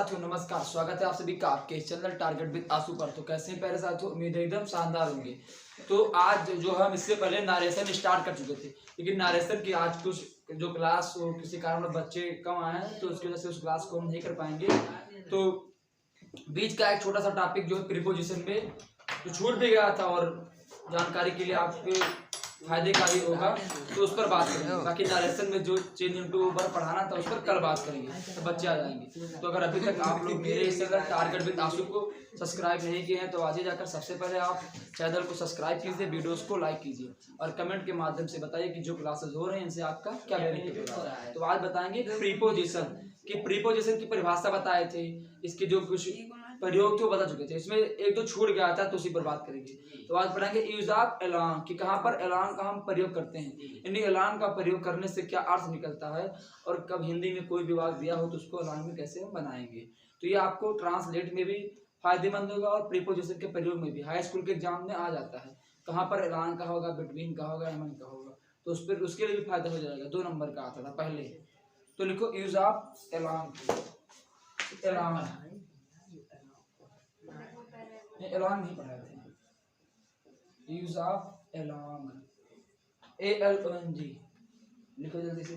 साथियों नमस्कार, स्वागत है आप सभी का आपके चैनल टारगेट विद आंसू पर। तो कैसे हैं प्यारे साथियों, उम्मीद है एकदम शानदार होंगे। तो आज जो हम इससे पहले नारेशन स्टार्ट कर चुके थे, लेकिन नारेशन की आज कुछ जो क्लास किसी कारण बच्चे कम आए हैं तो उसकी वजह से उस क्लास को हम नहीं कर पाएंगे। तो बीच का एक छोटा सा टॉपिक जो है प्रीपोजिशन में तो छूट भी गया था और जानकारी के लिए आपके फायदे का ही होगा, तो उस पर बात करेंगे। बाकी नारेशन में जो चेंज इनटू वर्ब पढ़ाना था उस पर कल बात करेंगे, तो बच्चे आ जाएंगे। तो अगर अभी तक आप लोग मेरे इस चैनल टारगेट विद आंसू को सब्सक्राइब नहीं किए हैं तो आज ही जाकर सबसे पहले आप चैनल को सब्सक्राइब कीजिए, वीडियोस को लाइक कीजिए और कमेंट के माध्यम से बताइए कि जो क्लासेस हो रहे हैं इनसे आपका क्या बेनिफिट हो रहा है। तो आज बताएंगे प्रीपोजिशन की प्रीपोजिशन की परिभाषा बताए थे, इसके जो कुछ प्रयोग थे वो बता चुके थे। इसमें एक तो छूट गया था तो उसी पर बात करेंगे। तो आज पढ़ेंगे यूज ऑफ एलॉन्ग कि कहाँ पर एलॉन्ग का हम प्रयोग करते हैं, यानी एलॉन्ग का प्रयोग करने से क्या अर्थ निकलता है और कब हिंदी में कोई विभाग दिया हो तो उसको एलॉन्ग में कैसे हम बनाएंगे। तो ये आपको ट्रांसलेट में भी फायदेमंद होगा और प्रीपोजिशन के प्रयोग में भी हाई स्कूल के एग्जाम में आ जाता है। कहाँ पर एलॉन्ग का होगा, बिटवीन का होगा, एमन का होगा, तो उस पर उसके लिए भी फायदा हो जाएगा। 2 नंबर का आता था पहले। तो लिखो use of along. Along along नहीं पढ़ाए थे। यूज ऑफ एलॉन्ग, ALONG लिखो जल्दी से।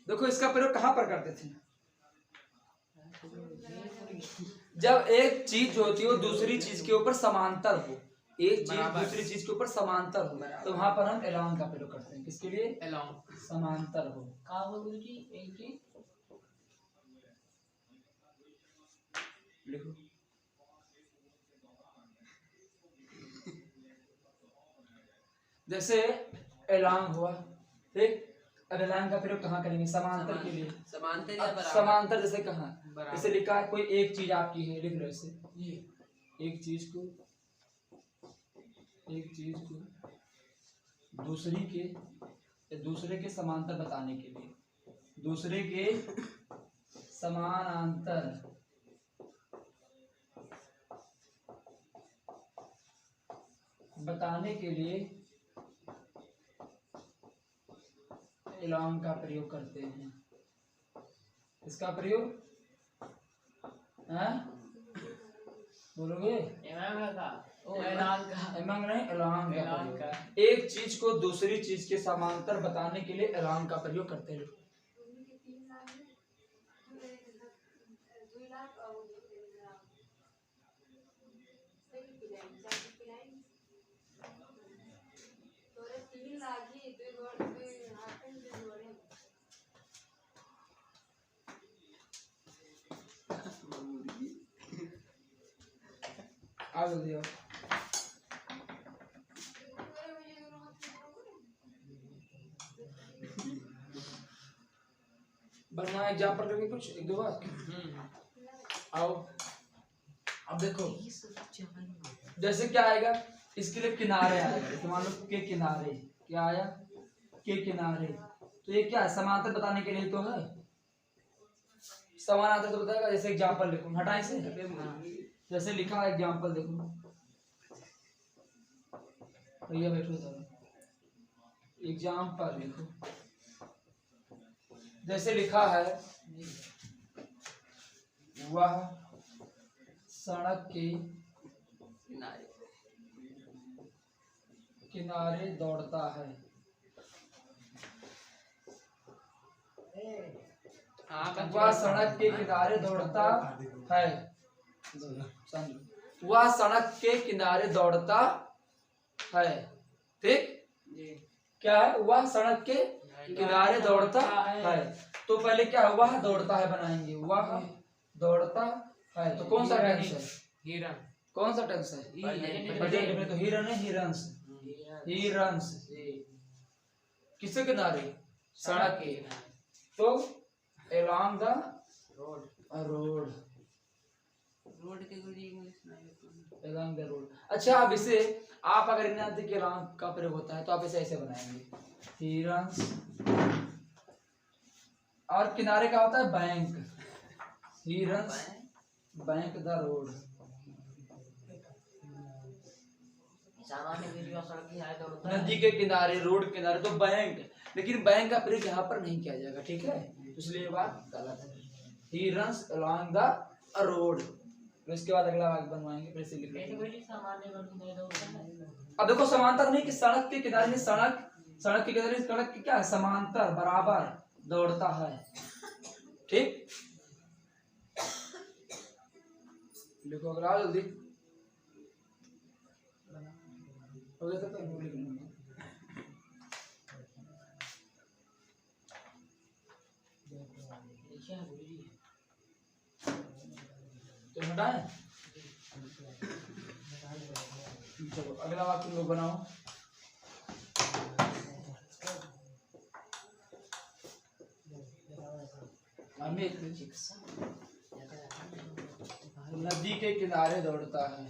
देखो इसका प्रयोग कहां पर करते थे, जब एक चीज जो होती है वो दूसरी चीज के ऊपर समांतर हो, एक चीज दूसरी चीज के ऊपर समांतर हो तो वहां पर हम एलॉन्ग का प्रयोग करते हैं। किसके लिए? एलॉन्ग, समांतर हो। कहां हो गुरुजी? एक चीज लिखो। जैसे एलॉन्ग हुआ, ठीक। अब एलॉन्ग का प्रयोग कहाँ करेंगे? समांतर के लिए। समांतर या बराबर? समांतर जैसे कहाँ, जैसे लिखा है कोई एक चीज आपकी है, लिख लो ऐसे, ये एक चीज को दूसरे के समांतर बताने के लिए, दूसरे के समानांतर बताने के लिए एलॉन्ग का प्रयोग करते हैं। इसका प्रयोग बोलोगे? एलॉन्ग नहीं, एलॉन्ग का। एक चीज को दूसरी चीज के समांतर बताने के लिए एलॉन्ग का प्रयोग करते हैं। आ जल्दी आओ। बढ़िया एग्जाम्पल करके कुछ एक दो बार आओ। अब देखो जैसे क्या आएगा, इसके लिए किनारे आएगा। मान लो के किनारे, क्या आया? के किनारे। तो ये क्या है? समांतर बताने के लिए तो है, समानांतर तो बताएगा। जैसे एग्जाम्पल लिखो, हटाए से जैसे लिखा है एग्जाम्पल देखो, भैया बैठो जरा, एग्जाम्पल लिखो। जैसे लिखा है वह सड़क के किनारे दौड़ता है। वह सड़क के किनारे दौड़ता है। वह सड़क के किनारे दौड़ता है, ठीक। क्या है? वह सड़क के किनारे दौड़ता है। तो पहले क्या है? वह दौड़ता है बनाएंगे, वह दौड़ता है। तो कौन सा टेंस है? हिरन। कौन सा टेंस है? तो हिरन है, हिरन्स, हिरन्स। किसके किनारे? सड़क के। तो along the road, रोड के गुरुजी along the road। अच्छा, अब इसे आप अगर नहीं जानते कि along का प्रयोग होता है तो आप इसे ऐसे बनाएंगे, हिरन्स। और किनारे का होता है bank, Heron's bank the road. नदी के किनारे, रोड के किनारे, तो बैंक। लेकिन बैंक का प्रयोग यहाँ पर नहीं किया जाएगा, ठीक है। इसलिए ये बात गलत है। He runs along the road। तो इसके बाद अगला वाक्य बनवाएंगे, फिर से लिख लेंगे। अब देखो समांतर नहीं कि सड़क के किनारे नहीं, सड़क के किनारे, सड़क की क्या है, समांतर बराबर दौड़ता है। ठीक, लिखो अगला जल्दी हो गया तो लिख लूंगा। तो हटाए, चलो अगला वाक्य तुम लोग बनाओ। अमित नदी के किनारे दौड़ता है।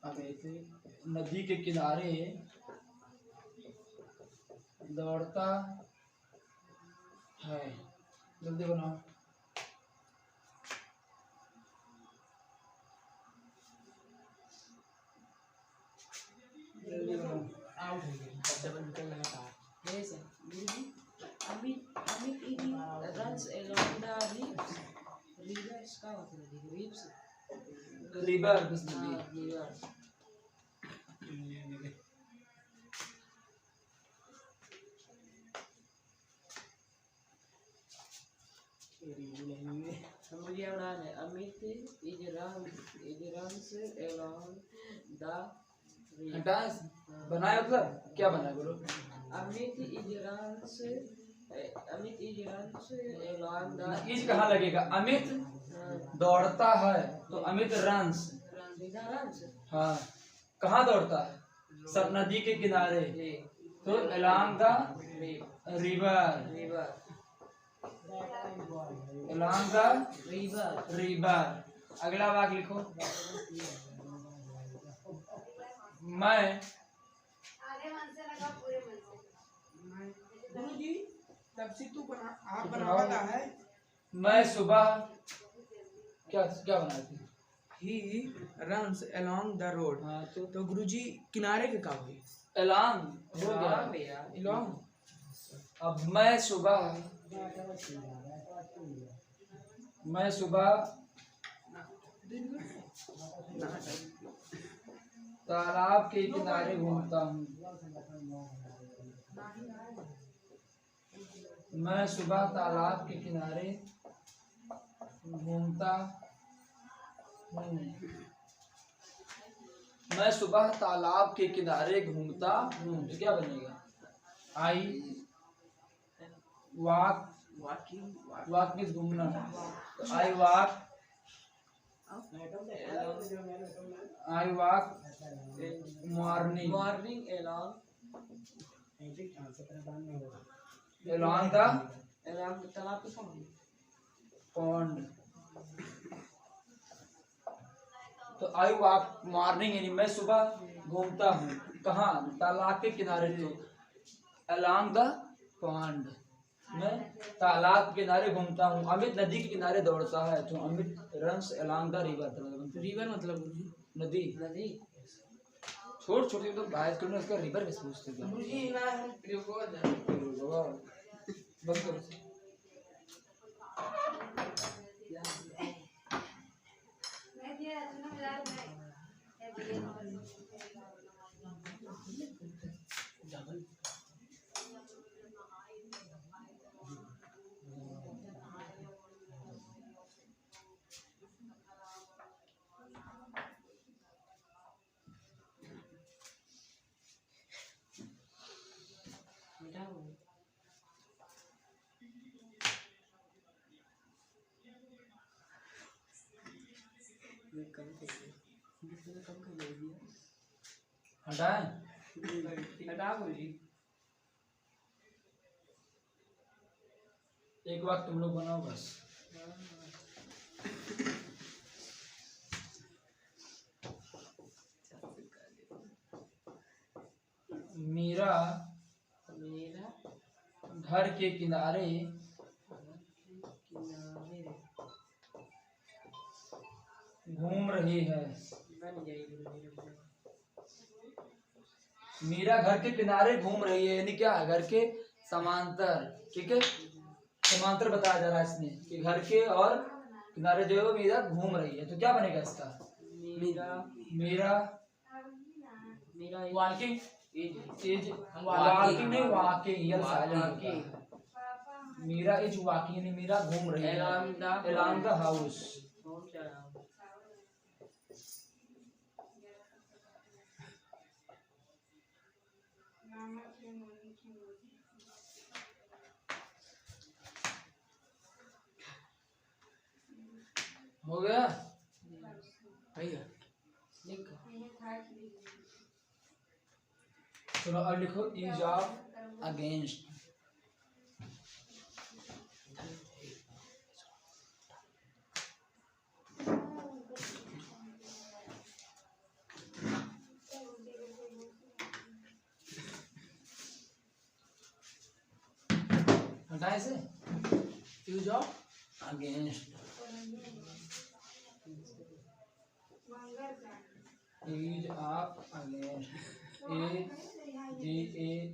अमित नदी के किनारे दौड़ता है। जल्दी बनाओ। जल्दी बनाओ। आउट हो गया, बच्चा बन निकल लगा था। Yes Amit runs along the rivers। rivers का मतलब है rivers, रिवर बस नदी। रिवर मुझे उड़ान है। Amit runs along the river। बनाए मतलब क्या बनाए बोलो। Amit runs along the, is कहाँ लगेगा, अमित दौड़ता है तो अमित रन्स। हाँ, कहाँ दौड़ता है, सब नदी के किनारे, तो along the river, along the river। अगला वाक्य लिखो। मैं गुरुजी तब से तू बना, आप बनावा है। मैं सुबह क्या क्या बनाए थे। He runs along the road। हाँ तो गुरुजी किनारे के का हुई, along हो गया, along। अब मैं सुबह तालाब के किनारे घूमता हूँ। मैं सुबह तालाब के किनारे घूमता हूँ। मैं सुबह तालाब के किनारे घूमता हूँ, तो क्या बनेगा, आई वॉक मीन्स घूमना, तो I walk morning along the pond। तो आई वॉक मॉर्निंग यानी मैं सुबह घूमता हूँ कहाँ, तालाब के किनारे, तो along the pond। मैं तालाब के किनारे घूमता हूँ। अमित नदी के किनारे दौड़ता है, तो Amit runs along the river। River मतलब नदी। छोट छोटे तो बात करो ना, इसका रिवर कैसे पूछते हैं गुरुजी ना, बंद करो। एक बात तुम लोग बनाओ बस। मेरा घर के किनारे घूम रही है। मीरा घर के किनारे घूम रही है, यानी क्या, घर के समांतर। ठीक है, समांतर बताया जा रहा है इसमें कि घर के और किनारे जो है वो मीरा घूम रही है। तो क्या बनेगा इसका? मीरा वॉकिंग इज वॉकिंग नहीं वॉकिंग, ये साइलेंट होता है। मीरा इज वॉकिंग यानी मीरा घूम रही है अराउंड द हाउस। हो गया भैया? चलो अब लिखो इज ऑफ अगेंस्ट। हटाए से use of against, use of against,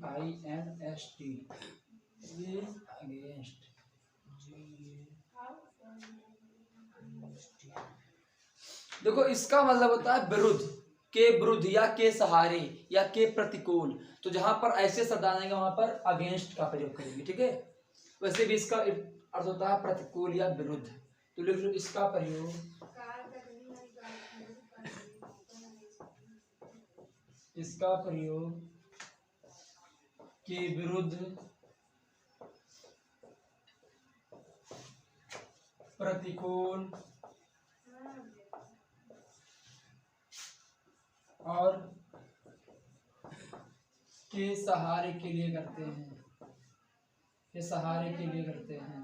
AGAINST, against. देखो इसका मतलब होता है विरुद्ध, के विरुद्ध या के सहारे या के प्रतिकूल। तो जहां पर ऐसे शब्द आएंगे वहां पर अगेंस्ट का प्रयोग करेंगे। ठीक है, वैसे भी इसका अर्थ होता है प्रतिकूल या विरुद्ध। तो लिख लो इसका प्रयोग के विरुद्ध प्रतिकूल और के सहारे के लिए करते हैं, के सहारे के लिए करते हैं,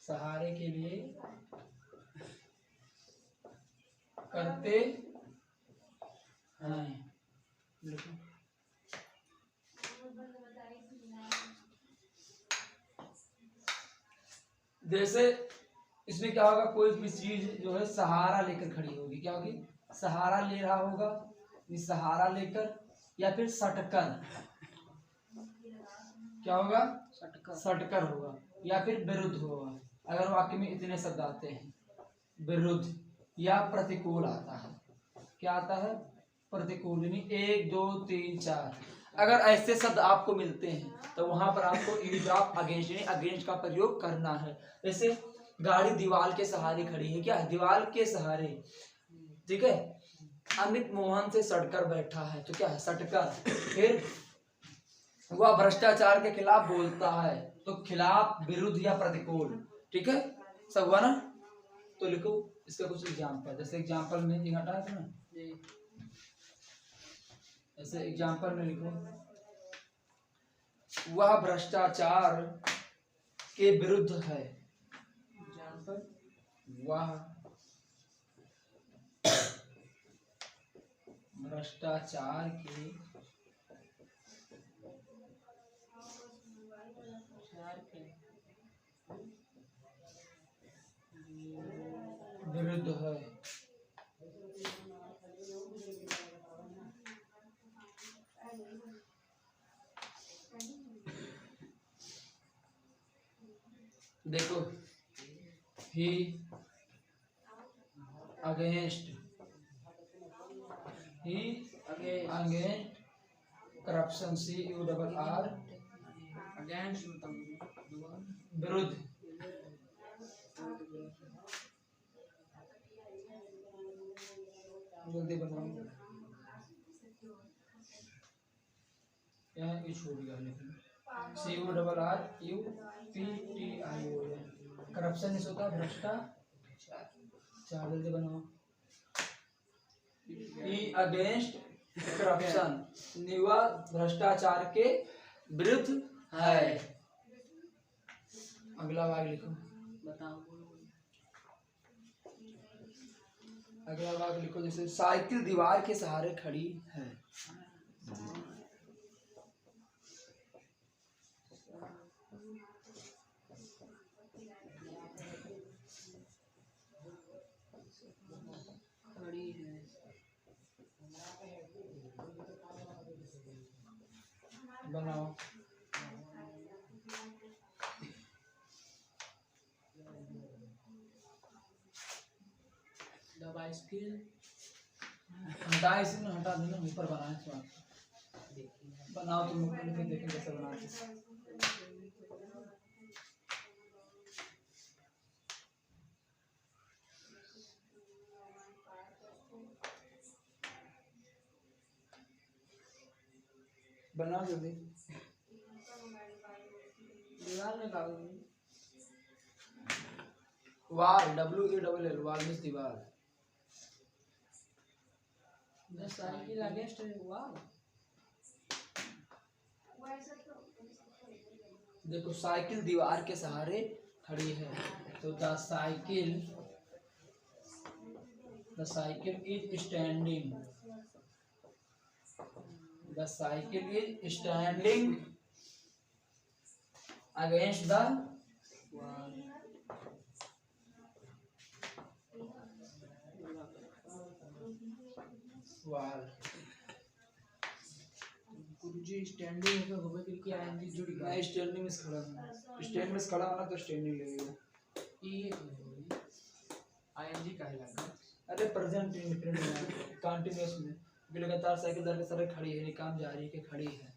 सहारे के लिए करते हैं। जैसे इसमें क्या होगा, कोई भी चीज जो है सहारा लेकर खड़ी होगी, क्या होगी? सहारा ले रहा होगा, सहारा लेकर, या फिर सटकर, क्या होगा? सटकर होगा, या फिर विरुद्ध होगा। अगर वाक्य में इतने शब्द आते हैं, विरुद्ध या प्रतिकूल आता है। क्या आता है? प्रतिकूल। 1 2 3 4 अगर ऐसे शब्द आपको मिलते हैं तो वहां पर आपको यूज ऑफ अगेंस्ट यानी अगेंस्ट का प्रयोग करना है। जैसे गाड़ी दीवार के सहारे खड़ी है, क्या है? दीवार के सहारे। ठीक है, अमित मोहन से सटकर बैठा है, तो क्या है? सटकर। फिर वह भ्रष्टाचार के खिलाफ बोलता है, तो खिलाफ, विरुद्ध या प्रतिकूल। ठीक है, सब हुआ ना? तो लिखो इसका कुछ एग्जाम्पल। जैसे एग्जाम्पल में हटा है ना, ऐसे एग्जाम्पल में लिखो वह भ्रष्टाचार के विरुद्ध है, वह भ्रष्टाचार के विरुद्ध है। देखो ही अगेंस्ट करप्शन, CURR अगेंस्ट विरुद्ध। जल्दी बनाओ, यहाँ छूट गया, लेकिन CURRUPTION करप्शन इस होता है भ्रष्टाचार। जल्दी बनाओ, ई अगेंस्ट करप्शन, निवा भ्रष्टाचार के विरुद्ध है। अगला वाक्य लिखो, बताओ। अगला वाक्य लिखो, जैसे साइकिल दीवार के सहारे खड़ी है। बनाओ। दबाई स्किल हटा, इसे ना हटा देना, ऊपर बनाए तो बनाओ। तुम ऊपर में देखें कैसे बनाते। बनाओ जल्दी। दीवार में कागज वाल, WALL, वाल मीन्स दीवार। Cycle against wall. देखो साइकिल दीवार के सहारे खड़ी है, तो the cycle is standing. The cycle is standing against the वाल। गुरुजी स्टैंडिंग होकर होगा क्योंकि आईएनजी जुड़ गया। मैं स्टैंडिंग में खड़ा हूँ, स्टैंड में खड़ा होना तो स्टैंडिंग लगेगा। ये आईएनजी का ही लगा। अरे प्रेजेंट इंडिफरेंट कंटीन्यूअस में भी लगातार साइकिल दर के सर खड़ी है, काम जारी है कि खड़ी है।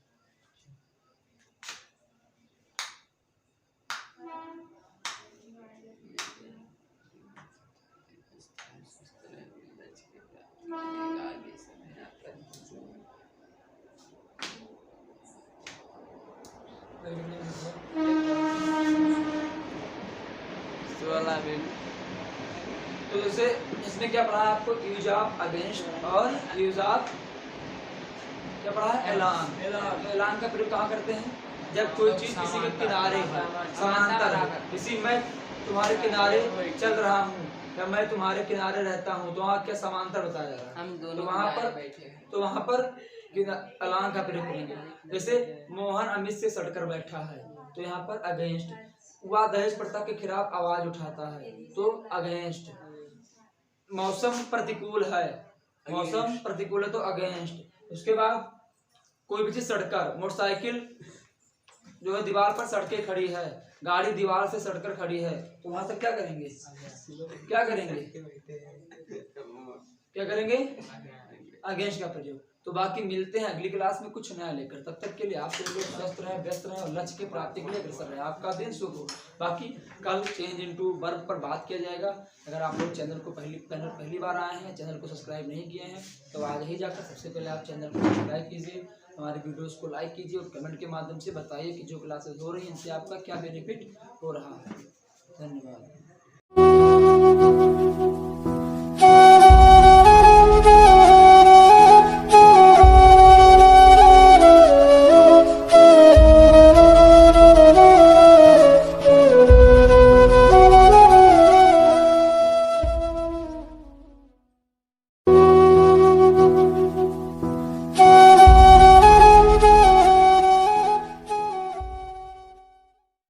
तो जैसे इसमें क्या पढ़ा आपको, यूज ऑफ अगेंस्ट और यूज ऑफ क्या पढ़ा है, ऐलान। तो ऐलान का प्रयोग कहाँ करते हैं, जब कोई चीज किसी के किनारे है, समांतर है। किसी मैं तुम्हारे किनारे चल रहा हूँ या मैं तुम्हारे किनारे रहता हूँ, तो वहाँ क्या समांतर बताया जा रहा है। हम तो दोनों वहाँ पर ऐलान का प्रयोग करेंगे। जैसे मोहन अमित से सटकर बैठा है, तो यहाँ पर अगेंस्ट। वह दहेज प्रथा के खिलाफ आवाज उठाता है, तो अगेंस्ट। मौसम प्रतिकूल है, मौसम प्रतिकूल है तो अगेंस्ट। उसके बाद कोई भी चीज सड़कर, मोटरसाइकिल जो है दीवार पर सड़के खड़ी है, गाड़ी दीवार से सड़कर खड़ी है, तो वहां से क्या करेंगे, क्या करेंगे, क्या करेंगे, अगेंस्ट का प्रयोग। तो बाकी मिलते हैं अगली क्लास में कुछ नया लेकर। तब तक के लिए आप लोग स्वस्थ रहें, व्यस्त रहें और लक्ष्य की प्राप्ति के लिए अग्रसर रहें। आपका दिन शुभ हो। बाकी कल चेंज इनटू वर्ब पर बात किया जाएगा। अगर आप लोग चैनल को पहली बार आए हैं, चैनल को सब्सक्राइब नहीं किए हैं, तो आज ही जाकर सबसे पहले आप चैनल को सब्सक्राइब कीजिए, हमारे वीडियोस को लाइक कीजिए और कमेंट के माध्यम से बताइए कि जो क्लासेस हो रही हैं इनसे आपका क्या बेनिफिट हो रहा है। धन्यवाद।